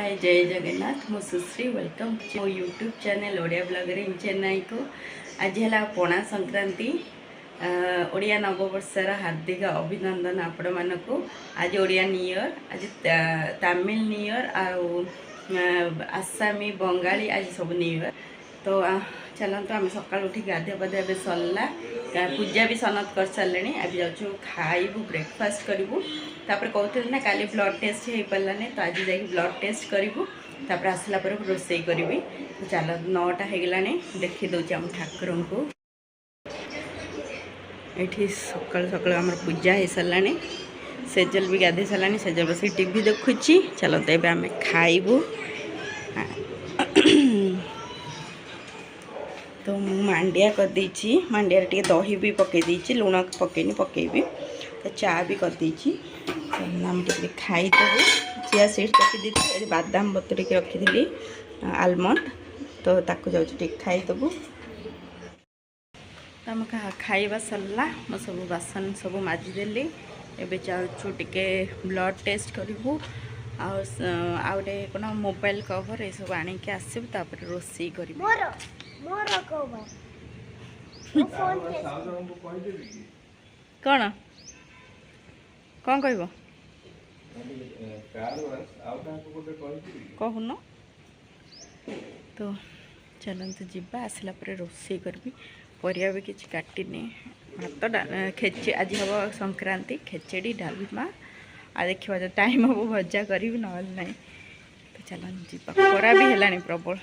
हाय जय जगन्नाथ मु सुश्री वेलकम मो यूट्यूब चैनल ओडिया ब्लॉगर इन चेन्नई को आज है पणा संक्रांति ओडिया नववर्षर हार्दिक अभिनंदन आपण मानक आज ओडिया न्यू ईयर आज तमिल न्यू ईयर आसामी बंगाली आज सब न्यू ईयर तो चलते आम सका उठी गाधे पाधे सरला पूजा भी सनत कर सारे आज जाऊँ खाइबू ब्रेकफास्ट करूँ तापर कहते ना काली ब्लड टेस्ट हो पारानी तो आज जा ब्लड टेस्ट करूँ तापर आसला रोसई करी तो चल 9टा होगला देखी दूसरी आम ठाकुर को ये सकाल सकाल आम पूजा हो सारा सेजल भी गाधे सारा सेजल बस टीवी देखुची चलते ए आम खाइबू तो मु मांडिया कर देछि मांडिया टे दही भी पकई देछि लुण पकईनी पकेबी तो चा भी कर देछि आम टे खाई देबू चिया सीड्स रखी दी बादाम बतुर के रखी आलमंड तो ताको जाऊँ खाई देबू तो आम खाइबा सरला मो सब बासन सब माजिदेली एबे जाऊँ टे ब्लड टेस्ट करूँ आउटे कौन मोबाइल कवर ये सब आणिक आसब तापर रोसई कर कौन कौन कह कहून तो चलते जीवा आसला रोसई करी परिया भी किसी काटिनी भात खेची आज हम संक्रांति खेचेड़ी डालमा आ देखा जो टाइम हम भजा करी ना तो चल जीवा खरा भी है प्रबल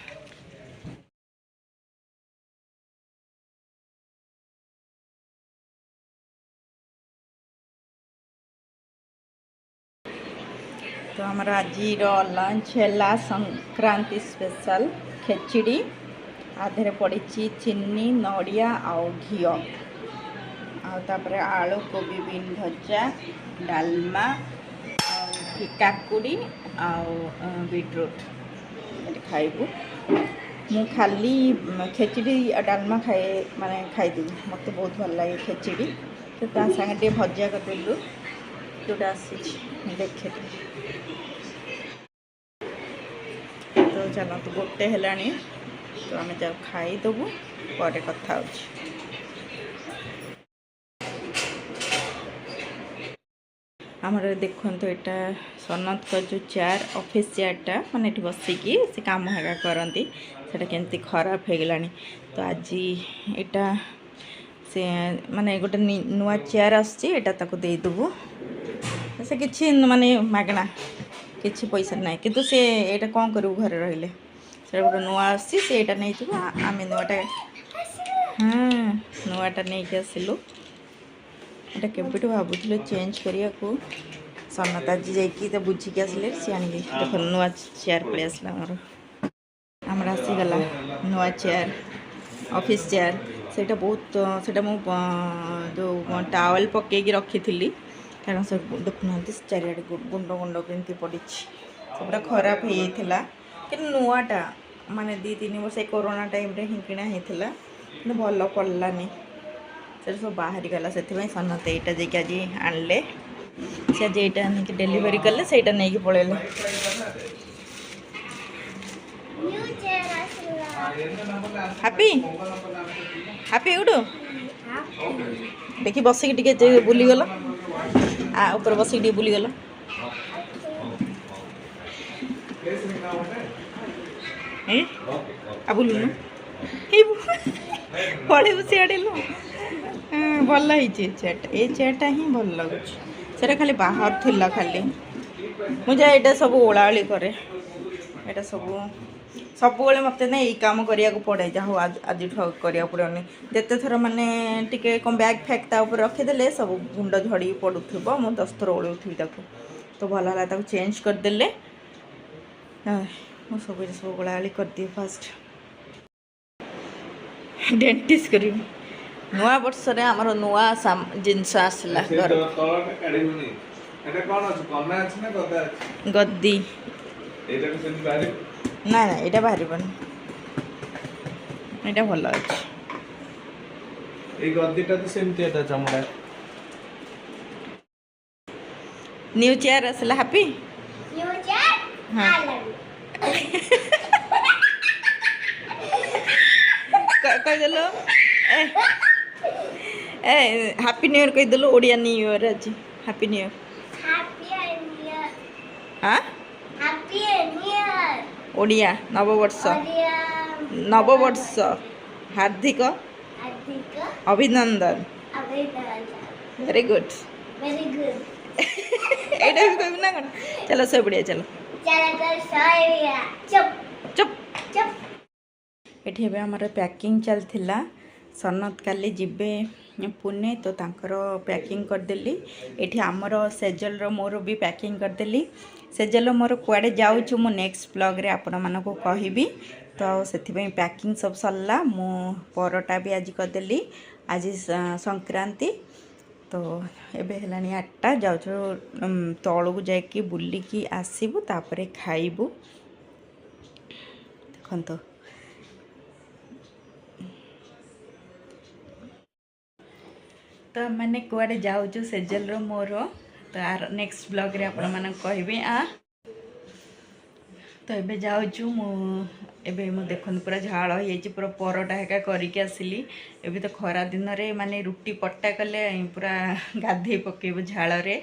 तो आमर आज लंच है संक्रांति स्पेशल खेचड़ी आधे पड़ी चीनी नड़िया आउ घी आउे आलू कोबी बीन भजा डालमा काकुड़ी बीटरूट खाइबू मु खाली खेचड़ी डालमा खाए माने खाईदेवी मत बहुत भल लगे खेचड़ी तो सांगे भजा करदेलु जोटा आसी देखे तो चलते गोटे है तो आम जा खाईदेबू पर कथा आमर देखो तो यहाँ सनत का जो चेयर ऑफिस चेयरटा माने ये बसिकी से काम है करती से केमती खराब हो गलानी तो आज यहाँ से माने गोटे नुआ चेयर आसदेबू से किसी माने मागना किसी पैसा ना किंतु से यहाँ कौन करूँ घर रही से गोटे नुआ आसटा नहीं आम नुआटा हाँ नुआटा नहीं आसलु एटा केबेठू भावुल चेंज करने को सनत आज जा बुझिकी आसिले सी आनिक देख नुआ चेयर पलि आसला आमर आसीगला नुआ चेयर ऑफिस चेयर सेटा बहुत सेटा मु जो टावल पकईकी रखी थी कारण सब देखुना चारिआडे गुंड गुंड केमती पड़ी सबटा खराब हो जाता कि नुआटा माने 2-3 वर्ष कोरोना टाइम रे ही किना होता कि भल पड़लानी से सब बाहरी गला से सनत यहाँ जाकि आज आणले से आज यहाँ नहीं डेलीवरी कले से नहीं पलैले हैप्पी हैप्पी उठू देखी बसिक टे बुलीगल आ ऊपर बसिक टे बुलीगल आ बुलूनु पड़े सियाड़े लो भल है चेयरटा ये चेयरटा ही भल लगुच से खाली बाहर थिला खाली मुझे यहाँ सब ओलाओली करे यहाँ सब मत ना ये कम करा पड़े जहाँ आज करा पड़े जिते थर माने टिके कम बैग फैग रखीदे सब गुंड झड़ी पड़ुव मुझे 10 थर ओलुथी तो भल है चेंज करदे मुझे सब ओलाओली कर दिए फास्ट डेंटिस्ट करी नुआ वर्ष रे आमर नुआ जिनस आसला घर गद्दी ना ना यहाँ बाहर यहाँ भल अच्छे न्यू चेयर आसला हैप्पी न्यू चेयर हाँ କହିଦେଲ ए हैप्पी न्यू ईयर कहीदेलु ओडिया न्यू ईयर आज हैप्पी न्यू ईयर हाँ ओडिया नववर्ष नववर्ष हार्दिक अभिनंदन वेरी गुड एटा भी कहबी ना कौन चलो सो बढ़िया चलो चुप चुप एठी एबे हमर पैकिंग चलथिला सनत काली जिबे पुणे तो तांकर पैकिंग करदेली एठी आमर सेजल रो मोर भी पैकिंग करदेली सेजल मोर कुआडे जाऊछु मु नेक्स्ट ब्लॉग रे आपण मानको कहिबी तो सेथि पई पैकिंग सब सरला मु परोटा भी आज करदेली आज संक्रांति तो एबे हेलानी 8टा जाऊछु तळु को जाय की बुल्ली की आसीबु तापरे खाइबु देखंतो तो मैंने कुआडे जाऊछु सेजल रो मोर तो आर नेक्स्ट ब्लॉग रे आपण माने कहबे आ तो एबे जाऊछु मु एबे मु देखन पूरा झाळ होई छि पूरा परोटा हेका करी के आसिली एबे तो खरा दिन रे माने रुटी पट्टा कले पूरा गाधे पकेबो झाळ रे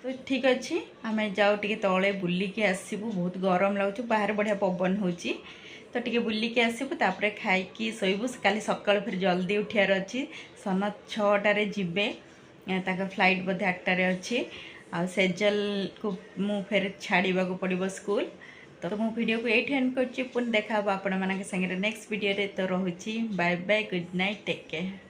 तो ठीक अछि हमें जाऊ टिके तळे बुल्ली के आसीबु बहुत गरम लागछु बाहर बढ़िया पवन होची तो टिके बुल्ली के आसीबु तापरे खाई की सोइबु काली सकाळ फिर जल्दी उठियार अछि सनत 6टा रे जिबे ताका फ्लाइट बधे 8टा रे अछि आ सेजल को मु फिर छाड़ीबा को पड़िबो स्कूल तो मु वीडियो को एट एंड करछि पुन देखा आपण मानके संगे नेक्स्ट वीडियो रे तो रहउछि bye bye good night take care.